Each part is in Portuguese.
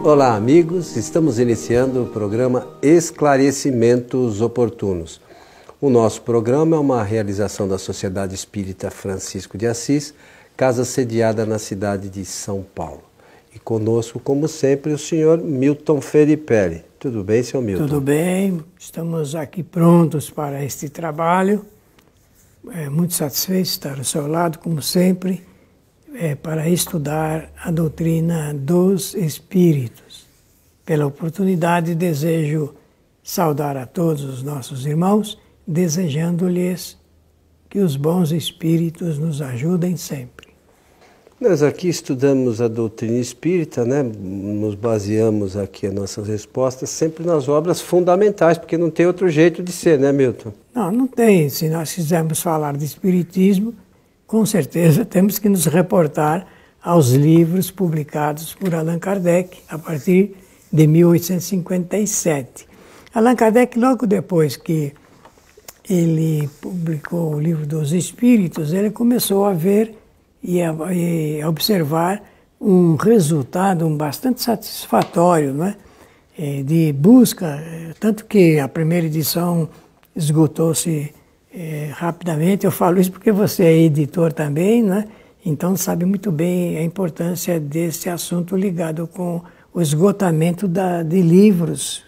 Olá, amigos. Estamos iniciando o programa Esclarecimentos Oportunos. O nosso programa é uma realização da Sociedade Espírita Francisco de Assis, casa sediada na cidade de São Paulo. E conosco, como sempre, o senhor Milton Felipe. Tudo bem, senhor Milton? Tudo bem. Estamos aqui prontos para este trabalho. Muito satisfeito de estar ao seu lado, como sempre, para estudar a doutrina dos Espíritos. Pela oportunidade, desejo saudar a todos os nossos irmãos, desejando-lhes que os bons Espíritos nos ajudem sempre. Nós aqui estudamos a doutrina espírita, né? Nos baseamos aqui as nossas respostas sempre nas obras fundamentais, porque não tem outro jeito de ser, né, Milton? Não tem. Se nós quisermos falar de Espiritismo, com certeza temos que nos reportar aos livros publicados por Allan Kardec a partir de 1857. Allan Kardec, logo depois que ele publicou o Livro dos Espíritos, ele começou a ver e a observar um resultado bastante satisfatório, né? De busca, tanto que a primeira edição esgotou-se rapidamente. Eu falo isso porque você é editor também, né? Então sabe muito bem a importância desse assunto ligado com o esgotamento de livros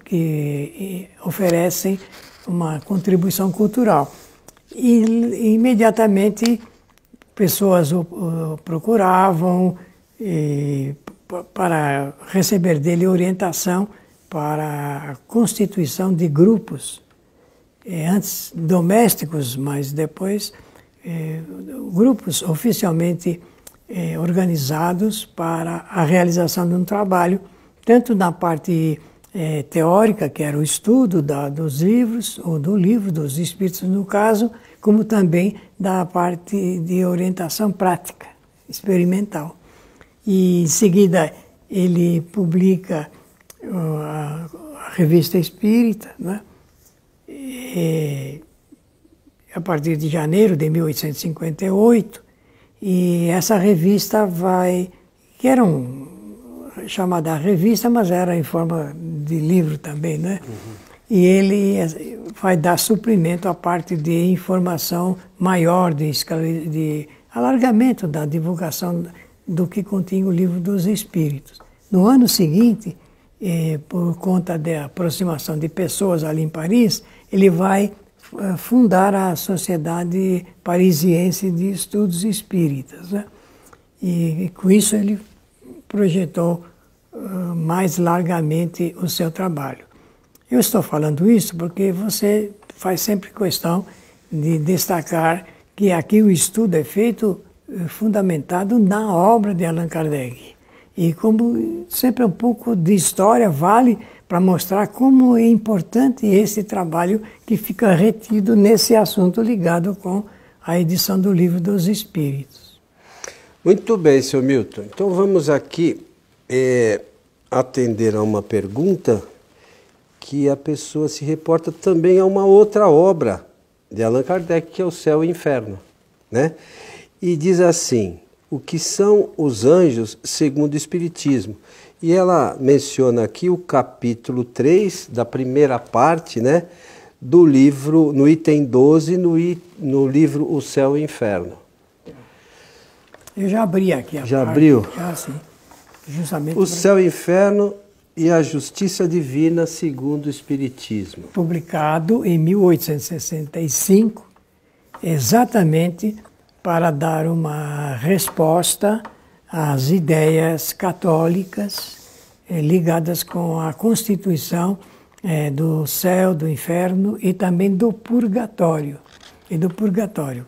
que oferecem uma contribuição cultural. E imediatamente pessoas o procuravam para receber dele orientação para a constituição de grupos, antes domésticos, mas depois grupos oficialmente organizados para a realização de um trabalho, tanto na parte teórica, que era o estudo dos livros, ou do Livro dos Espíritos no caso, como também da parte de orientação prática, experimental. E em seguida ele publica a Revista Espírita, né? A partir de janeiro de 1858, e essa revista que era chamada revista, mas era em forma de livro também, né? Uhum. E ele vai dar suprimento à parte de informação maior, de alargamento da divulgação do que continha o Livro dos Espíritos. No ano seguinte, por conta da aproximação de pessoas ali em Paris, ele vai fundar a Sociedade Parisiense de Estudos Espíritas, né? E com isso ele projetou mais largamente o seu trabalho. Eu estou falando isso porque você faz sempre questão de destacar que aqui o estudo é feito fundamentado na obra de Allan Kardec. E como sempre um pouco de história vale para mostrar como é importante esse trabalho que fica retido nesse assunto ligado com a edição do Livro dos Espíritos. Muito bem, senhor Milton. Então vamos aqui atender a uma pergunta que a pessoa se reporta também a uma outra obra de Allan Kardec, que é o Céu e o Inferno, né? E diz assim: o que são os anjos segundo o Espiritismo? E ela menciona aqui o capítulo 3 da primeira parte, né, do livro, no item 12, no livro O Céu e o Inferno. Eu já abri aqui a Já parte. abriu? Já, sim. Justamente O Céu e o Inferno e a Justiça Divina segundo o Espiritismo. Publicado em 1865, exatamente para dar uma resposta às ideias católicas ligadas com a constituição do céu, do inferno e também do purgatório.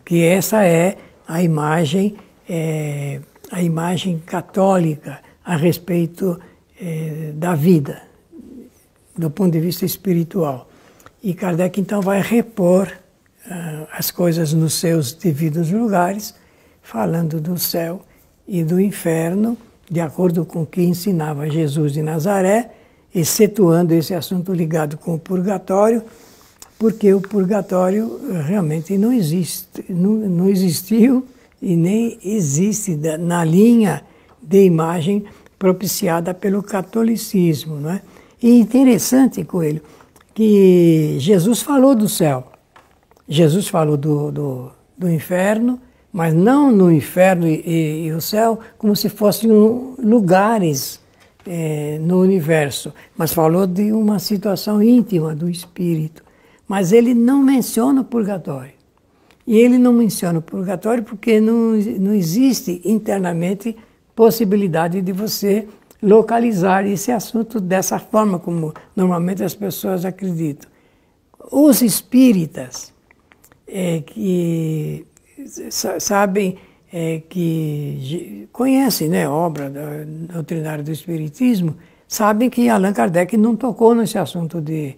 Que essa é a imagem católica a respeito da vida, do ponto de vista espiritual. E Kardec, então, vai repor as coisas nos seus devidos lugares, falando do céu e do inferno, de acordo com o que ensinava Jesus de Nazaré, excetuando esse assunto ligado com o purgatório, porque o purgatório realmente não existe, não existiu e nem existe na linha de imagem propiciada pelo catolicismo, não é? E interessante, Coelho, que Jesus falou do céu. Jesus falou do inferno, mas não no inferno e o céu como se fossem lugares no universo, mas falou de uma situação íntima do espírito. Mas ele não menciona o purgatório. E ele não menciona o purgatório porque não existe internamente possibilidade de você localizar esse assunto dessa forma como normalmente as pessoas acreditam. Os espíritas que sabem, que conhecem, né, a obra doutrinária do Espiritismo, sabem que Allan Kardec não tocou nesse assunto de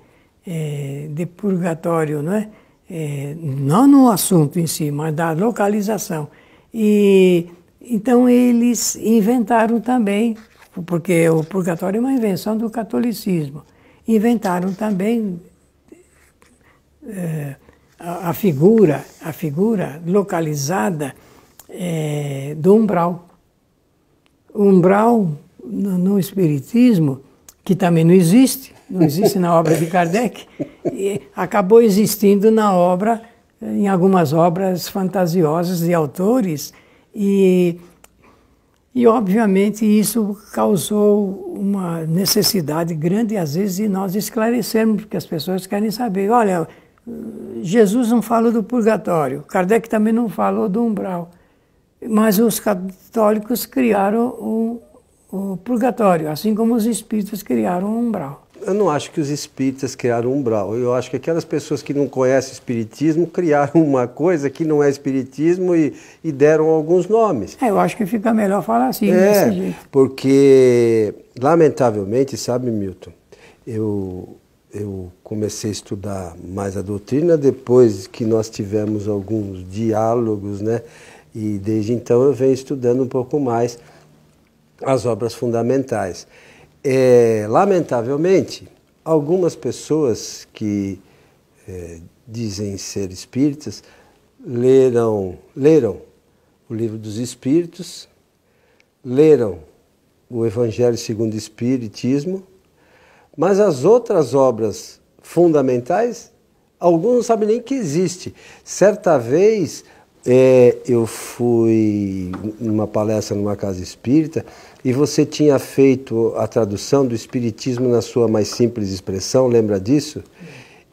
purgatório, não é? Não no assunto em si, mas da localização. E então eles inventaram também, porque o purgatório é uma invenção do catolicismo, inventaram também a figura localizada do umbral. O umbral no Espiritismo, que também não existe na obra de Kardec, acabou existindo em algumas obras fantasiosas de autores, e obviamente isso causou uma necessidade grande, às vezes, de nós esclarecermos, porque as pessoas querem saber, olha, Jesus não falou do purgatório, Kardec também não falou do umbral, mas os católicos criaram o purgatório, assim como os espíritas criaram o umbral. Eu não acho que os espíritas criaram um umbral. Eu acho que aquelas pessoas que não conhecem o espiritismo criaram uma coisa que não é espiritismo e deram alguns nomes. Eu acho que fica melhor falar assim, desse jeito. Porque, lamentavelmente, sabe, Milton, eu comecei a estudar mais a doutrina depois que nós tivemos alguns diálogos, né? E desde então eu venho estudando um pouco mais as obras fundamentais. Lamentavelmente, algumas pessoas que dizem ser espíritas leram o Livro dos Espíritos, leram o Evangelho segundo o Espiritismo, mas as outras obras fundamentais, alguns não sabem nem que existe. Certa vez eu fui numa palestra numa casa espírita e você tinha feito a tradução do Espiritismo na sua mais simples expressão, lembra disso?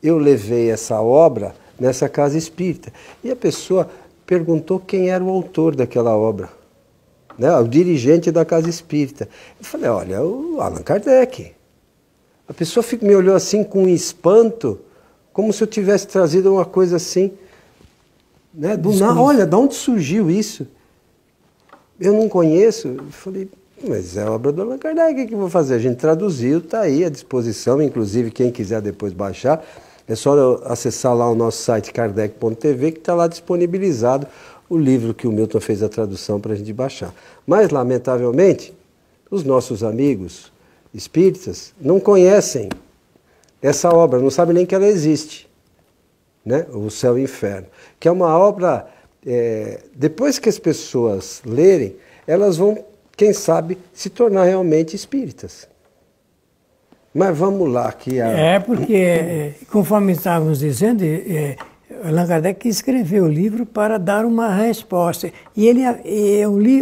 Eu levei essa obra nessa casa espírita e a pessoa perguntou quem era o autor daquela obra, né? O dirigente da casa espírita. Eu falei, olha, o Allan Kardec. A pessoa me olhou assim com espanto, como se eu tivesse trazido uma coisa assim, né? Olha, de onde surgiu isso? Eu não conheço. Eu falei, mas é a obra do Allan Kardec, o que eu vou fazer? A gente traduziu, está aí à disposição, inclusive quem quiser depois baixar, é só acessar lá o nosso site kardec.tv, que está lá disponibilizado o livro que o Milton fez a tradução para a gente baixar. Mas, lamentavelmente, os nossos amigos espíritas não conhecem essa obra, não sabem nem que ela existe, né? O Céu e o Inferno, que é uma obra, depois que as pessoas lerem, elas vão, quem sabe, se tornar realmente espíritas. Mas vamos lá. Porque, conforme estávamos dizendo, Allan Kardec escreveu o livro para dar uma resposta. E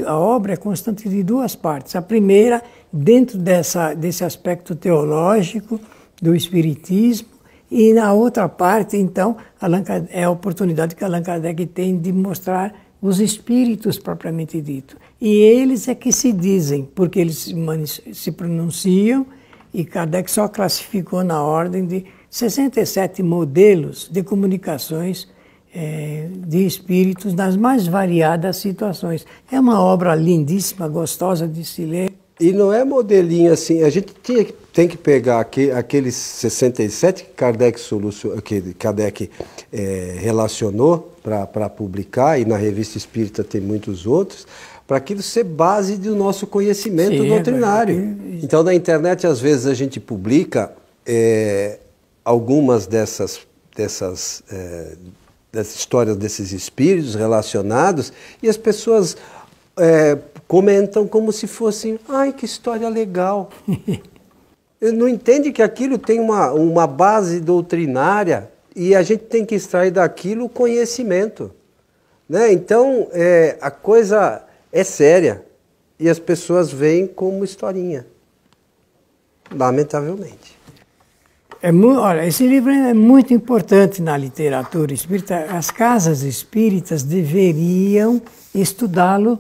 a obra é constante de duas partes. A primeira, dentro desse aspecto teológico do Espiritismo, e na outra parte, então, é a oportunidade que Allan Kardec tem de mostrar os espíritos propriamente dito. E eles é que se dizem, porque eles se pronunciam, e Kardec só classificou na ordem de 67 modelos de comunicações de espíritos nas mais variadas situações. É uma obra lindíssima, gostosa de se ler. E não é modelinho assim, a gente tem que pegar aqueles 67 que Kardec relacionou para publicar, e na Revista Espírita tem muitos outros, para aquilo ser base do nosso conhecimento doutrinário. Então, na internet, às vezes, a gente publica algumas dessas histórias desses espíritos relacionados, e as pessoas comentam como se fosse, ai, que história legal. Não entende que aquilo tem uma base doutrinária e a gente tem que extrair daquilo o conhecimento. Né? Então, a coisa é séria e as pessoas veem como historinha, lamentavelmente. Olha, esse livro é muito importante na literatura espírita. As casas espíritas deveriam estudá-lo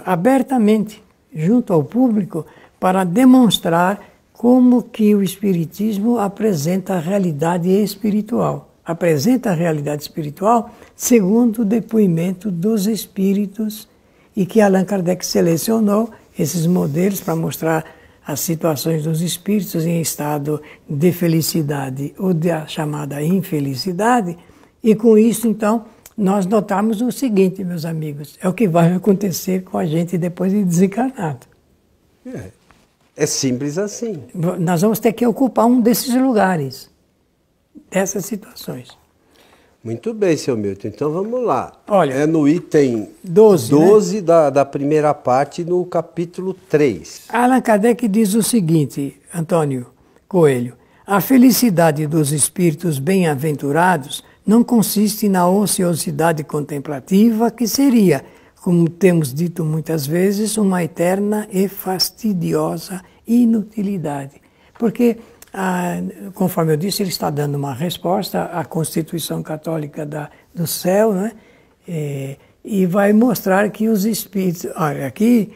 abertamente, junto ao público, para demonstrar como que o Espiritismo apresenta a realidade espiritual. Apresenta a realidade espiritual segundo o depoimento dos espíritos e que Allan Kardec selecionou esses modelos para mostrar as situações dos espíritos em estado de felicidade ou da chamada infelicidade. E com isso, então, nós notamos o seguinte, meus amigos, é o que vai acontecer com a gente depois de desencarnado. É simples assim. Nós vamos ter que ocupar um desses lugares, dessas situações. Muito bem, seu Milton. Então vamos lá. Olha, é no item 12 né? da primeira parte, no capítulo 3. Allan Kardec diz o seguinte, Antônio Coelho: a felicidade dos espíritos bem-aventurados não consiste na ociosidade contemplativa, que seria, como temos dito muitas vezes, uma eterna e fastidiosa inutilidade. Porque, conforme eu disse, ele está dando uma resposta à Constituição Católica do céu, né? E vai mostrar que os espíritos... Olha, aqui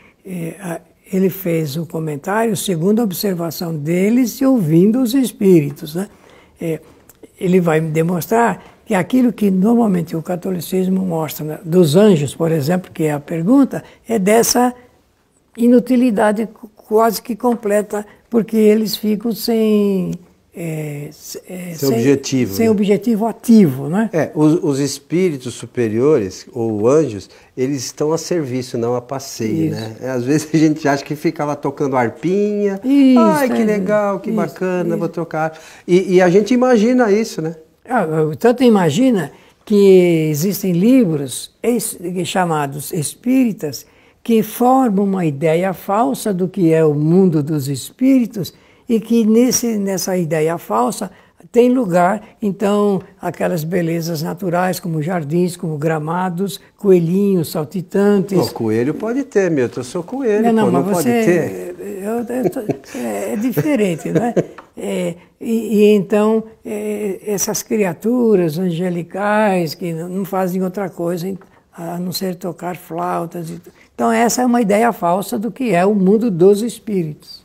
ele fez o comentário segundo a observação deles e ouvindo os espíritos, né? Ele vai demonstrar que aquilo que normalmente o catolicismo mostra, né, dos anjos, por exemplo, que é a pergunta, é dessa inutilidade quase que completa, porque eles ficam sem objetivo. Sem objetivo ativo, né? Os espíritos superiores, ou anjos, eles estão a serviço, não a passeio, né? Às vezes a gente acha que fica lá tocando harpinha, ai, que legal, que bacana, vou tocar. E a gente imagina isso, né? Tanto imagina que existem livros chamados espíritas que formam uma ideia falsa do que é o mundo dos espíritos e que nessa ideia falsa tem lugar, então, aquelas belezas naturais como jardins, como gramados, coelhinhos saltitantes. O coelho pode ter, Milton, eu sou coelho, não mas pode ter? É diferente, né? Então, essas criaturas angelicais que não fazem outra coisa a não ser tocar flautas. Então, essa é uma ideia falsa do que é o mundo dos espíritos.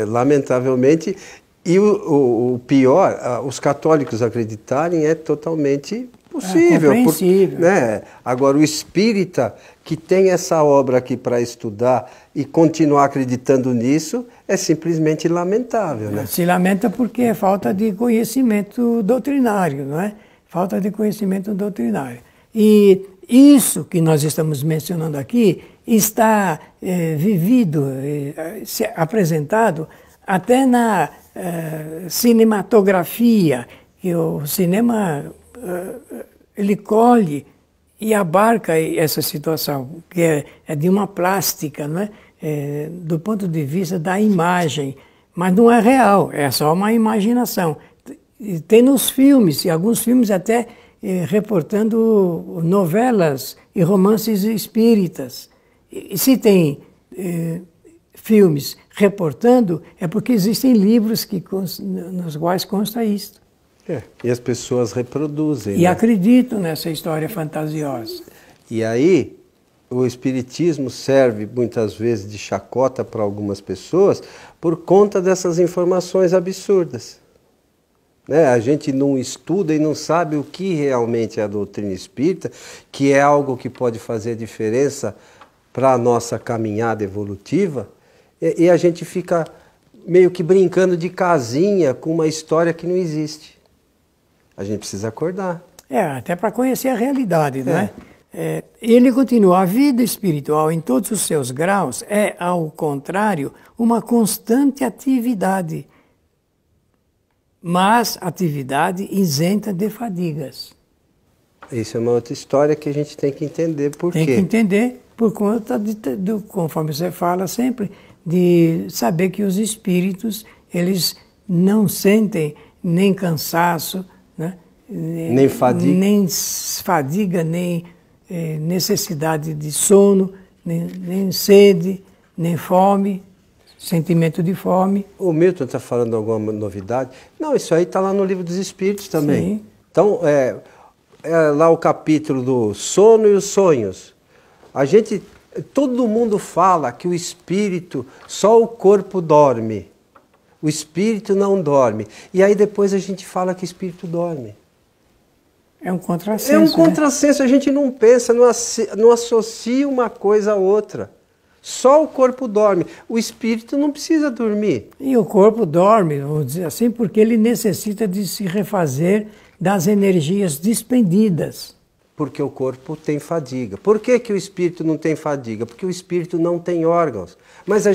Lamentavelmente, e o pior, os católicos acreditarem é totalmente possível. Compreensível. Né? Agora, o espírita que tem essa obra aqui para estudar e continuar acreditando nisso é simplesmente lamentável. Né? Se lamenta porque é falta de conhecimento doutrinário, não é? Falta de conhecimento doutrinário. E isso que nós estamos mencionando aqui está vivido, apresentado até na cinematografia, que o cinema ele colhe e abarca essa situação, que é de uma plástica, não é? Do ponto de vista da imagem, mas não é real, é só uma imaginação. Tem nos filmes, e alguns filmes até reportando novelas e romances espíritas. E se tem filmes reportando, é porque existem livros nos quais consta isso. E as pessoas reproduzem. E acreditam nessa história fantasiosa. E aí, o espiritismo serve muitas vezes de chacota para algumas pessoas por conta dessas informações absurdas. Né? A gente não estuda e não sabe o que realmente é a doutrina espírita, que é algo que pode fazer diferença para a nossa caminhada evolutiva, e a gente fica meio que brincando de casinha com uma história que não existe. A gente precisa acordar. Até para conhecer a realidade, né? Ele continua: a vida espiritual em todos os seus graus é, ao contrário, uma constante atividade, mas atividade isenta de fadigas. Isso é uma outra história que a gente tem que entender por quê. Tem que entender por conta, conforme você fala sempre, de saber que os espíritos, eles não sentem nem cansaço, né? Nem fadiga, nem necessidade de sono, nem sede, nem fome, sentimento de fome. O Milton está falando alguma novidade? Não, isso aí está lá no Livro dos Espíritos também. Sim. Então, lá o capítulo do sono e os sonhos. Todo mundo fala que o espírito, só o corpo dorme. O espírito não dorme. E aí depois a gente fala que o espírito dorme. É um contrassenso. É um contrassenso, né? A gente não pensa, não associa uma coisa a outra. Só o corpo dorme. O espírito não precisa dormir. E o corpo dorme, vamos dizer assim, porque ele necessita de se refazer das energias despendidas. Porque o corpo tem fadiga. Por que o espírito não tem fadiga? Porque o espírito não tem órgãos. Mas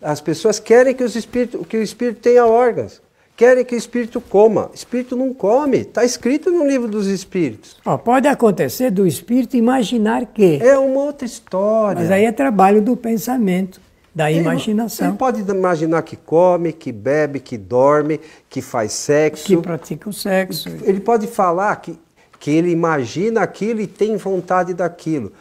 as pessoas querem que o espírito tenha órgãos. Querem que o espírito coma. O espírito não come. Está escrito no Livro dos Espíritos. Pode acontecer do espírito imaginar que. É uma outra história. Mas aí é trabalho do pensamento, da imaginação. Ele pode imaginar que come, que bebe, que dorme, que faz sexo. Que pratica o sexo. Ele pode falar que ele imagina aquilo e tem vontade daquilo.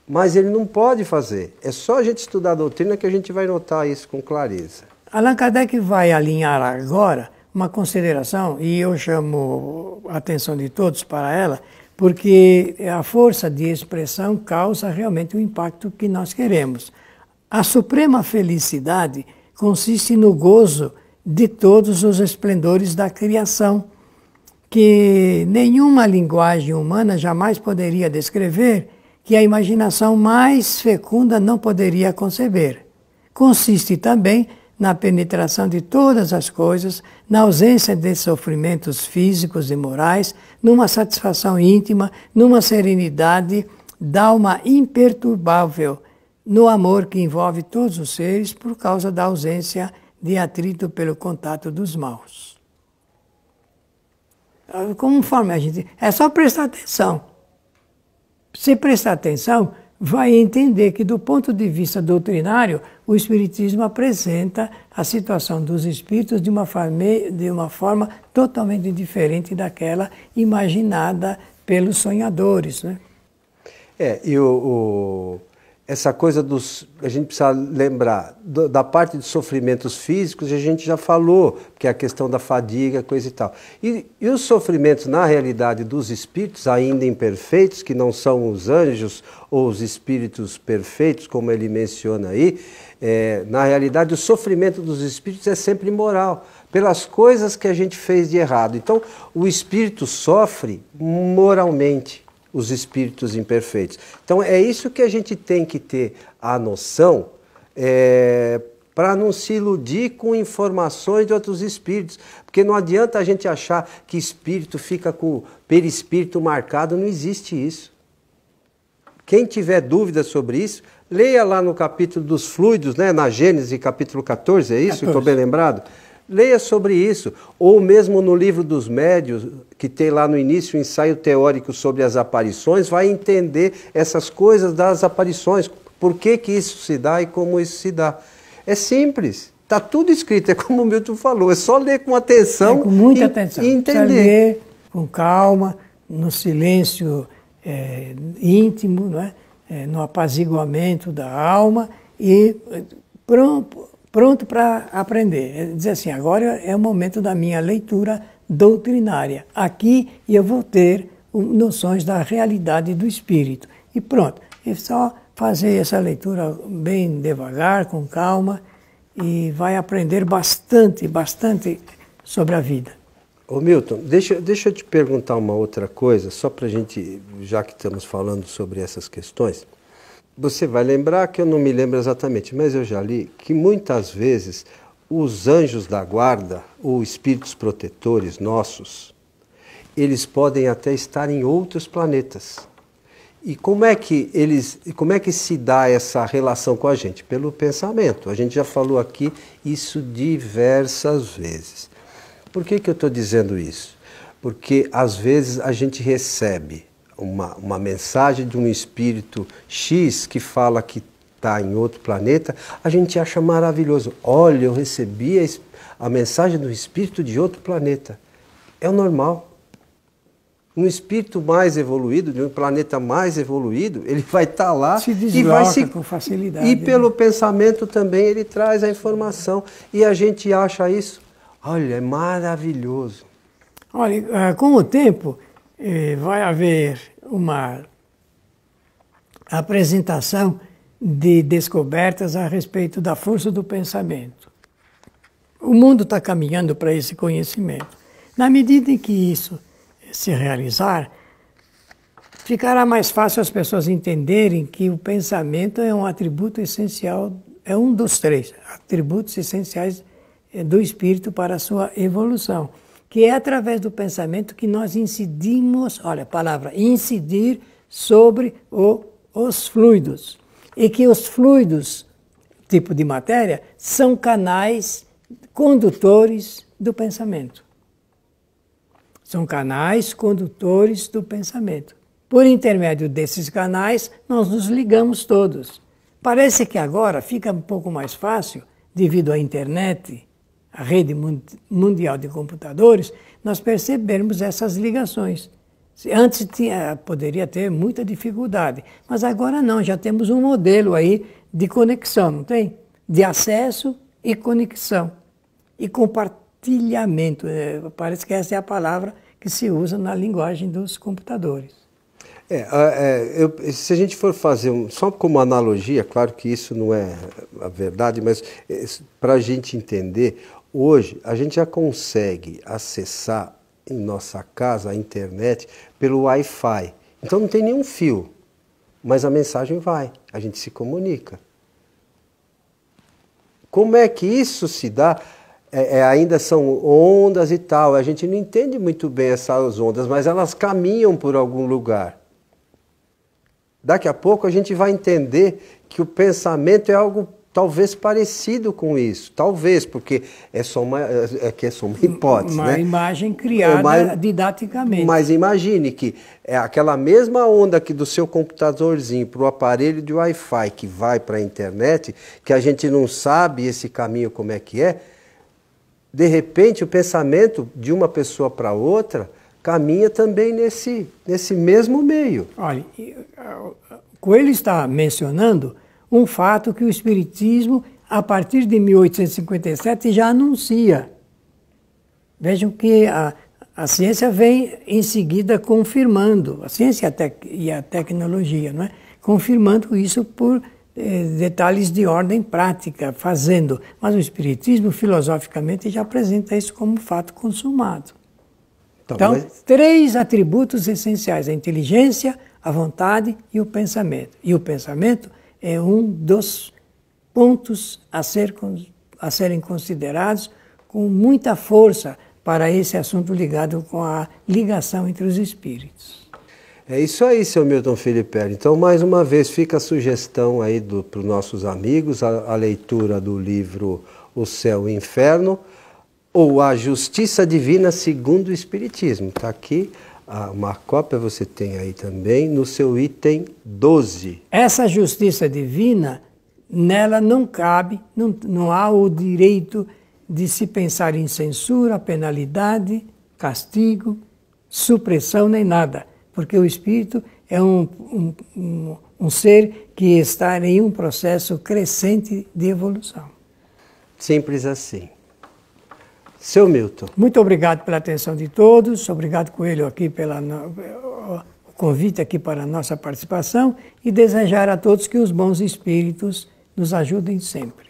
Mas ele não pode fazer. É só a gente estudar a doutrina que a gente vai notar isso com clareza. Allan Kardec vai alinhar agora uma consideração, e eu chamo a atenção de todos para ela, porque a força de expressão causa realmente o impacto que nós queremos. A suprema felicidade consiste no gozo de todos os esplendores da criação, que nenhuma linguagem humana jamais poderia descrever, que a imaginação mais fecunda não poderia conceber. Consiste também na penetração de todas as coisas, na ausência de sofrimentos físicos e morais, numa satisfação íntima, numa serenidade d'alma imperturbável, no amor que envolve todos os seres por causa da ausência de atrito pelo contato dos maus. Conforme a gente... É só prestar atenção. Se prestar atenção, vai entender que, do ponto de vista doutrinário, o Espiritismo apresenta a situação dos espíritos de uma forma totalmente diferente daquela imaginada pelos sonhadores, né? Essa coisa a gente precisa lembrar da parte de sofrimentos físicos, a gente já falou, que é a questão da fadiga, coisa e tal. E os sofrimentos, na realidade, dos espíritos ainda imperfeitos, que não são os anjos ou os espíritos perfeitos, como ele menciona aí, na realidade o sofrimento dos espíritos é sempre moral, pelas coisas que a gente fez de errado. Então, o espírito sofre moralmente. Os espíritos imperfeitos. Então é isso que a gente tem que ter a noção para não se iludir com informações de outros espíritos. Porque não adianta a gente achar que espírito fica com o perispírito marcado, não existe isso. Quem tiver dúvida sobre isso, leia lá no capítulo dos fluidos, né, na Gênesis, capítulo 14, é isso? Estou bem lembrado? Leia sobre isso, ou mesmo no livro dos médiuns, que tem lá no início o ensaio teórico sobre as aparições, vai entender essas coisas das aparições, por que isso se dá e como isso se dá. É simples, está tudo escrito, é como o Milton falou, é só ler com atenção com muita atenção. E entender. Ler com calma, no silêncio íntimo, não é? No apaziguamento da alma e pronto para aprender. Dizer assim, agora é o momento da minha leitura doutrinária. Aqui eu vou ter noções da realidade do espírito. E pronto, é só fazer essa leitura bem devagar, com calma, e vai aprender bastante sobre a vida. Ô Milton, deixa eu te perguntar uma outra coisa, só para a gente, já que estamos falando sobre essas questões. Você vai lembrar, que eu não me lembro exatamente, mas eu já li, que muitas vezes os anjos da guarda, ou espíritos protetores nossos, eles podem até estar em outros planetas. E como é que se dá essa relação com a gente? Pelo pensamento. A gente já falou aqui isso diversas vezes. Por que eu estou dizendo isso? Porque às vezes a gente recebe uma mensagem de um espírito X que fala que está em outro planeta, a gente acha maravilhoso. Olha, eu recebi a mensagem do espírito de outro planeta. É o normal. Um espírito mais evoluído, de um planeta mais evoluído, ele vai estar lá e vai se com facilidade. E pelo pensamento também ele traz a informação. E a gente acha isso, olha, é maravilhoso. Olha, com o tempo vai haver uma apresentação de descobertas a respeito da força do pensamento. O mundo está caminhando para esse conhecimento. Na medida em que isso se realizar, ficará mais fácil as pessoas entenderem que o pensamento é um atributo essencial, é um dos 3 atributos essenciais do espírito para a sua evolução, que é através do pensamento que nós incidimos, olha a palavra, incidir sobre os fluidos, e que os fluidos, tipo de matéria, são canais condutores do pensamento. São canais condutores do pensamento. Por intermédio desses canais, nós nos ligamos todos. Parece que agora fica um pouco mais fácil, devido à internet, a rede mundial de computadores, nós percebermos essas ligações. Antes poderia ter muita dificuldade, mas agora não, já temos um modelo aí de conexão, não tem? De acesso e conexão. E compartilhamento, parece que essa é a palavra que se usa na linguagem dos computadores. Se a gente for fazer, só como analogia, claro que isso não é a verdade, mas para a gente entender, hoje a gente já consegue acessar em nossa casa a internet pelo Wi-Fi. Então não tem nenhum fio, mas a mensagem vai, a gente se comunica. Como é que isso se dá? Ainda são ondas e tal, a gente não entende muito bem essas ondas, mas elas caminham por algum lugar. Daqui a pouco a gente vai entender que o pensamento é algo talvez parecido com isso, talvez, porque é só uma hipótese. Uma imagem criada didaticamente. Mas imagine que é aquela mesma onda que do seu computadorzinho para o aparelho de Wi-Fi que vai para a internet, que a gente não sabe esse caminho como é que é, de repente o pensamento de uma pessoa para outra caminha também nesse mesmo meio. Olha, Coelho está mencionando um fato que o Espiritismo, a partir de 1857, já anuncia. Vejam que a ciência vem em seguida confirmando, a ciência e a tecnologia, não é? Confirmando isso por detalhes de ordem prática, fazendo. Mas o Espiritismo, filosoficamente, já apresenta isso como fato consumado. Então, 3 atributos essenciais: a inteligência, a vontade e o pensamento. E o pensamento é um dos pontos a serem considerados com muita força para esse assunto ligado com a ligação entre os espíritos. É isso aí, seu Milton Filipelli. Então, mais uma vez, fica a sugestão aí para os nossos amigos, a leitura do livro O Céu e o Inferno, ou A Justiça Divina segundo o Espiritismo. Está aqui, uma cópia você tem aí também, no seu item 12. Essa justiça divina, nela não cabe, não há o direito de se pensar em censura, penalidade, castigo, supressão, nem nada. Porque o espírito é um ser que está em um processo crescente de evolução. Simples assim. Seu Milton. Muito obrigado pela atenção de todos, obrigado Coelho aqui pelo convite aqui para a nossa participação e desejar a todos que os bons espíritos nos ajudem sempre.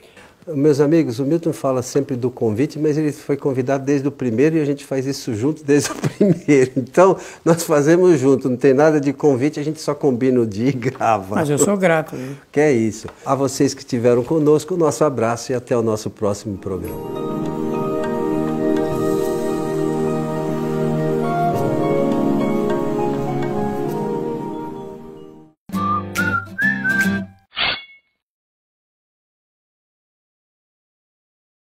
Meus amigos, o Milton fala sempre do convite, mas ele foi convidado desde o primeiro e a gente faz isso junto desde o primeiro. Então, nós fazemos junto, não tem nada de convite, a gente só combina o dia e grava. Mas eu sou grato. Viu? Que é isso. A vocês que estiveram conosco, o nosso abraço e até o nosso próximo programa.